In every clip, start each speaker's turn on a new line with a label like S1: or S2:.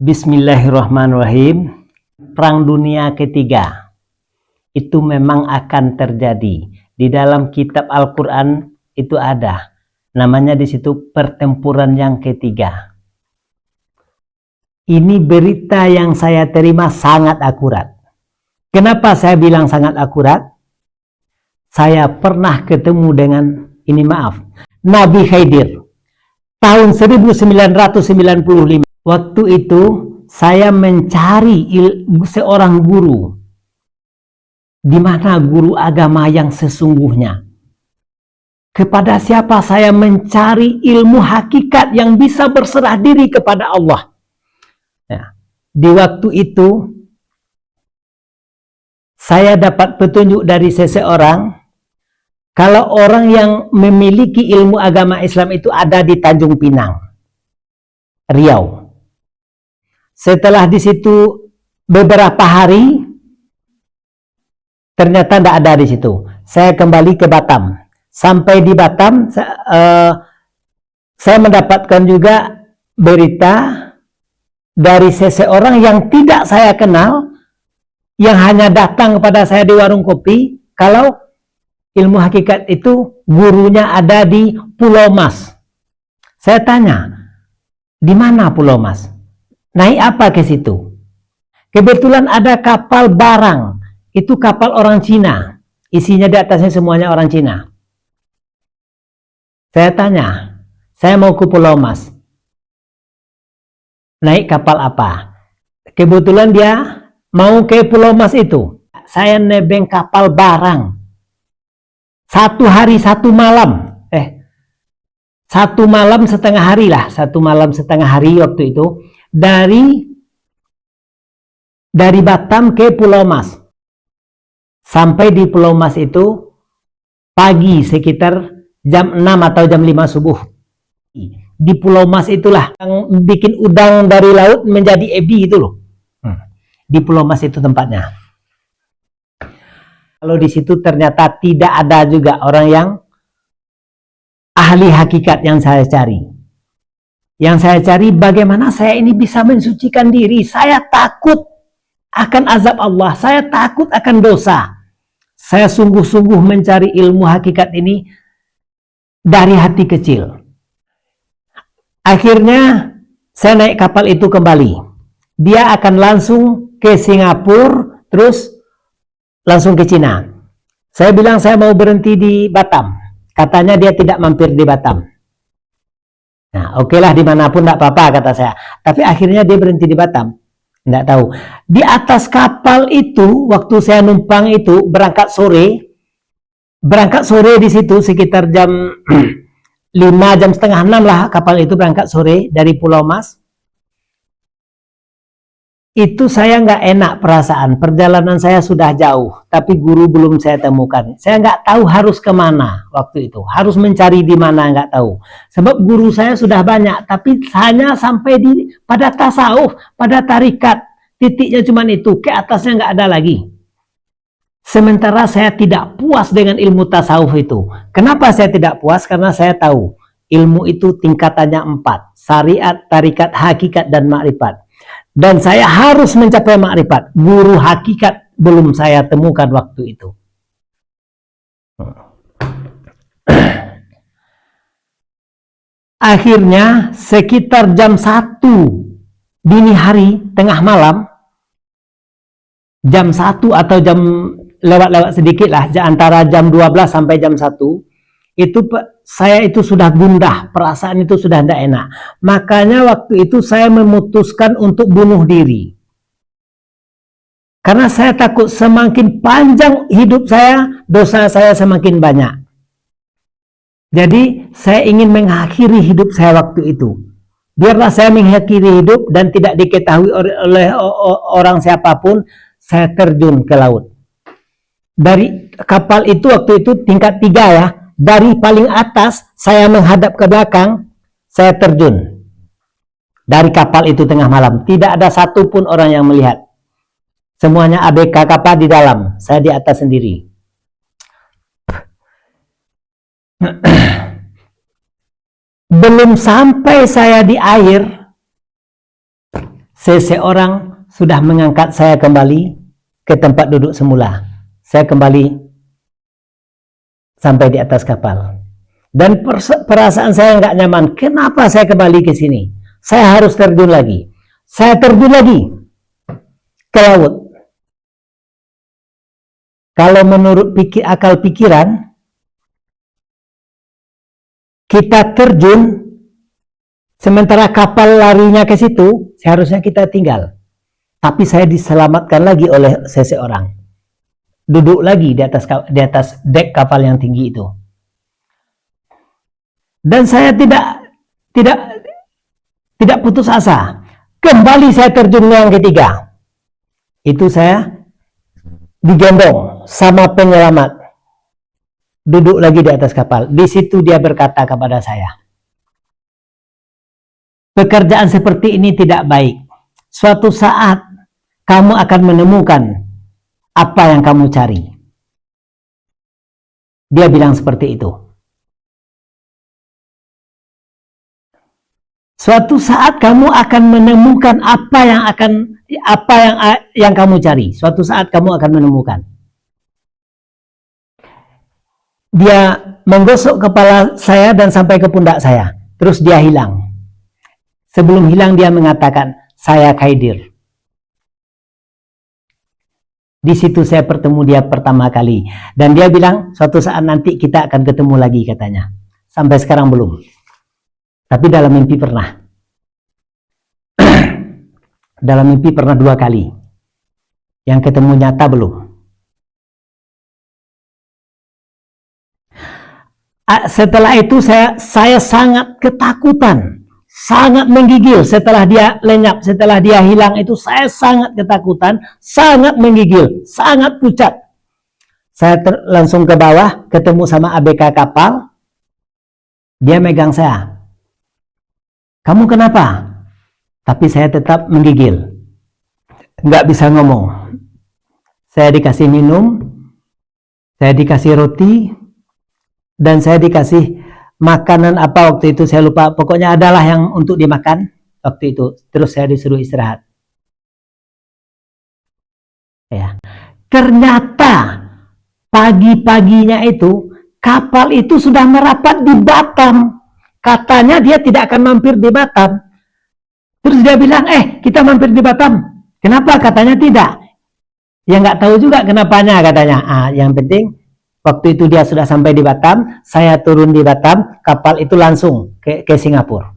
S1: Bismillahirrahmanirrahim. Perang Dunia Ketiga itu memang akan terjadi. Di dalam kitab Al-Quran itu ada. Namanya di situ pertempuran yang ketiga. Ini berita yang saya terima sangat akurat. Kenapa saya bilang sangat akurat? Saya pernah ketemu dengan, Nabi Khidir. Tahun 1995. Waktu itu saya mencari seorang guru. Di mana guru agama yang sesungguhnya? Kepada siapa saya mencari ilmu hakikat yang bisa berserah diri kepada Allah? Ya. Di waktu itu saya dapat petunjuk dari seseorang, kalau orang yang memiliki ilmu agama Islam itu ada di Tanjung Pinang, Riau. Setelah di situ beberapa hari, ternyata tidak ada di situ. Saya kembali ke Batam. Sampai di Batam, saya mendapatkan juga berita dari seseorang yang tidak saya kenal, yang hanya datang kepada saya di warung kopi, kalau ilmu hakikat itu gurunya ada di Pulau Mas. Saya tanya, di mana Pulau Mas? Naik apa ke situ? Kebetulan ada kapal barang. Itu kapal orang Cina. Isinya di atasnya semuanya orang Cina. Saya tanya, saya mau ke Pulau Mas. Naik kapal apa? Kebetulan dia mau ke Pulau Mas itu. Saya nebeng kapal barang. 1 hari 1 malam. 1 malam setengah hari lah. 1 malam setengah hari waktu itu. Dari Batam ke Pulau Mas. Sampai di Pulau Mas itu pagi sekitar jam 6 atau jam 5 subuh. Di Pulau Mas itulah yang bikin udang dari laut menjadi ebi itu loh. Di Pulau Mas itu tempatnya. Kalau di situ ternyata tidak ada juga orang yang ahli hakikat yang saya cari. Yang saya cari bagaimana saya ini bisa mensucikan diri. Saya takut akan azab Allah. Saya takut akan dosa. Saya sungguh-sungguh mencari ilmu hakikat ini dari hati kecil. Akhirnya saya naik kapal itu kembali. Dia akan langsung ke Singapura, terus langsung ke Cina. Saya bilang saya mau berhenti di Batam. Katanya dia tidak mampir di Batam. Nah, oke lah dimanapun tidak apa-apa kata saya. Tapi akhirnya dia berhenti di Batam. Tidak tahu. Di atas kapal itu, waktu saya numpang itu berangkat sore di situ sekitar jam 5, jam setengah 6 lah kapal itu berangkat sore dari Pulau Mas. Itu saya nggak enak perasaan. Perjalanan saya sudah jauh, tapi guru belum saya temukan. Saya nggak tahu harus kemana waktu itu. Harus mencari di mana nggak tahu. Sebab guru saya sudah banyak, tapi hanya sampai pada tasawuf, pada tarikat. Titiknya cuma itu, ke atasnya nggak ada lagi. Sementara saya tidak puas dengan ilmu tasawuf itu. Kenapa saya tidak puas? Karena saya tahu ilmu itu tingkatannya 4. Syariat, tarikat, hakikat, dan makrifat. Dan saya harus mencapai makrifat. Guru hakikat belum saya temukan waktu itu. Akhirnya sekitar jam 1 dini hari, tengah malam, jam 1 atau jam lewat-lewat sedikit lah, antara jam 12 sampai jam 1, itu saya itu sudah gundah, perasaan itu sudah tidak enak. Makanya waktu itu saya memutuskan untuk bunuh diri. Karena saya takut semakin panjang hidup saya, dosa saya semakin banyak. Jadi saya ingin mengakhiri hidup saya waktu itu. Biarlah saya mengakhiri hidup dan tidak diketahui oleh orang siapapun, saya terjun ke laut. Dari kapal itu waktu itu tingkat 3 ya. Dari paling atas, saya menghadap ke belakang, saya terjun. Dari kapal itu tengah malam. Tidak ada satupun orang yang melihat. Semuanya ABK kapal di dalam. Saya di atas sendiri. Belum sampai saya di air, seseorang sudah mengangkat saya kembali ke tempat duduk semula. Saya kembali sampai di atas kapal. Dan perasaan saya nggak nyaman. Kenapa saya kembali ke sini? Saya harus terjun lagi. Saya terjun lagi ke laut. Kalau menurut akal pikiran, kita terjun, sementara kapal larinya ke situ, seharusnya kita tinggal. Tapi saya diselamatkan lagi oleh seseorang. Duduk lagi di atas dek kapal yang tinggi itu. Dan saya tidak putus asa. Kembali saya terjun yang ketiga. Itu saya digendong sama penyelamat. Duduk lagi di atas kapal. Di situ dia berkata kepada saya, pekerjaan seperti ini tidak baik. Suatu saat kamu akan menemukan apa yang kamu cari. Dia bilang seperti itu. Suatu saat kamu akan menemukan apa yang kamu cari. Suatu saat kamu akan menemukan. Dia menggosok kepala saya dan sampai ke pundak saya. Terus dia hilang. Sebelum hilang dia mengatakan, saya Khaidir. Di situ saya bertemu dia pertama kali. Dan dia bilang, suatu saat nanti kita akan ketemu lagi katanya. Sampai sekarang belum. Tapi dalam mimpi pernah. Dalam mimpi pernah 2 kali. Yang ketemu nyata belum. Setelah itu saya sangat ketakutan. Sangat menggigil setelah dia lenyap. Setelah dia hilang itu saya sangat ketakutan. Sangat menggigil. Sangat pucat. Saya langsung ke bawah. Ketemu sama ABK kapal. Dia megang saya. Kamu kenapa? Tapi saya tetap menggigil. Nggak bisa ngomong. Saya dikasih minum. Saya dikasih roti. Dan saya dikasih makanan apa waktu itu. Saya lupa. Pokoknya adalah yang untuk dimakan waktu itu. Terus saya disuruh istirahat. Ya. Ternyata pagi-paginya itu kapal itu sudah merapat di Batam. Katanya dia tidak akan mampir di Batam. Terus dia bilang, kita mampir di Batam. Kenapa? Katanya tidak. Ya nggak tahu juga kenapanya katanya. Yang penting waktu itu dia sudah sampai di Batam. Saya turun di Batam. Kapal itu langsung ke Singapura.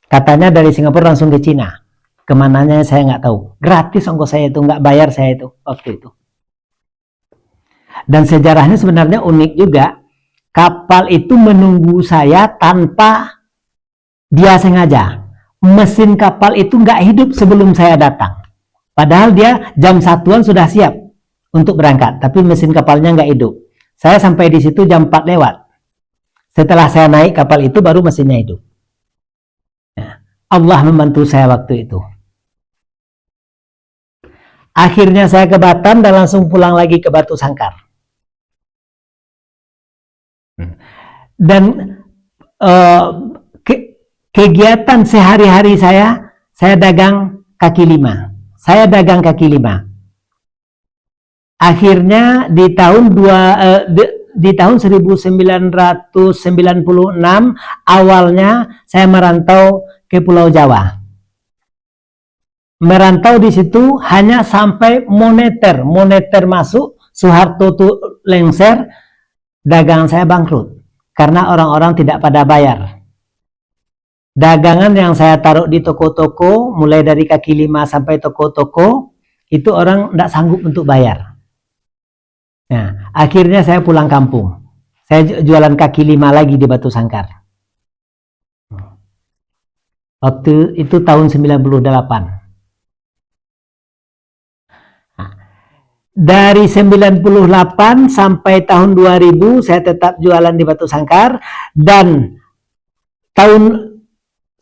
S1: Katanya dari Singapura langsung ke Cina. Kemananya saya nggak tahu. Gratis ongkos saya itu, nggak bayar saya itu waktu itu. Dan sejarahnya sebenarnya unik juga. Kapal itu menunggu saya tanpa dia sengaja. Mesin kapal itu nggak hidup sebelum saya datang. Padahal dia jam 1-an sudah siap untuk berangkat. Tapi mesin kapalnya nggak hidup. Saya sampai di situ jam 4 lewat. Setelah saya naik kapal itu baru mesinnya hidup. Nah, Allah membantu saya waktu itu. Akhirnya saya ke Batam dan langsung pulang lagi ke Batu Sangkar. Dan kegiatan sehari-hari saya dagang kaki lima. Saya dagang kaki lima. Akhirnya di tahun 1996 awalnya saya merantau ke Pulau Jawa. Merantau di situ hanya sampai moneter masuk, Soeharto tuh lengser, dagangan saya bangkrut karena orang-orang tidak pada bayar. Dagangan yang saya taruh di toko-toko, mulai dari kaki lima sampai toko-toko, itu orang tidak sanggup untuk bayar. Nah, akhirnya saya pulang kampung. Saya jualan kaki lima lagi di Batu Sangkar. Waktu itu tahun 98. Dari 98 sampai tahun 2000 saya tetap jualan di Batu Sangkar, dan tahun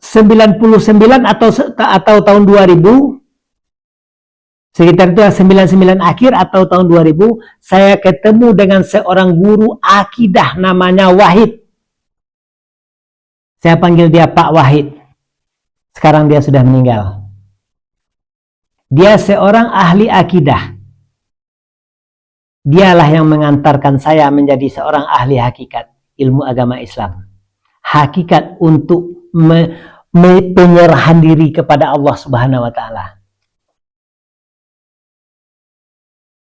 S1: 99 atau tahun 2000, sekitar itu 99 akhir atau tahun 2000, saya ketemu dengan seorang guru akidah namanya Wahid. Saya panggil dia Pak Wahid. Sekarang dia sudah meninggal. Dia seorang ahli akidah. Dialah yang mengantarkan saya menjadi seorang ahli hakikat ilmu agama Islam. Hakikat untuk penyerahan diri kepada Allah Subhanahu wa taala.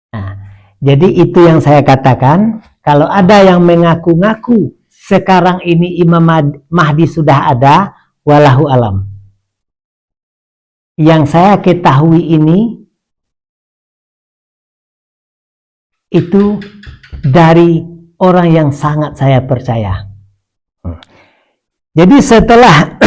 S1: Nah, jadi itu yang saya katakan, kalau ada yang mengaku-ngaku sekarang ini Imam Mahdi sudah ada, walahu alam. Yang saya ketahui ini itu dari orang yang sangat saya percaya. Jadi setelah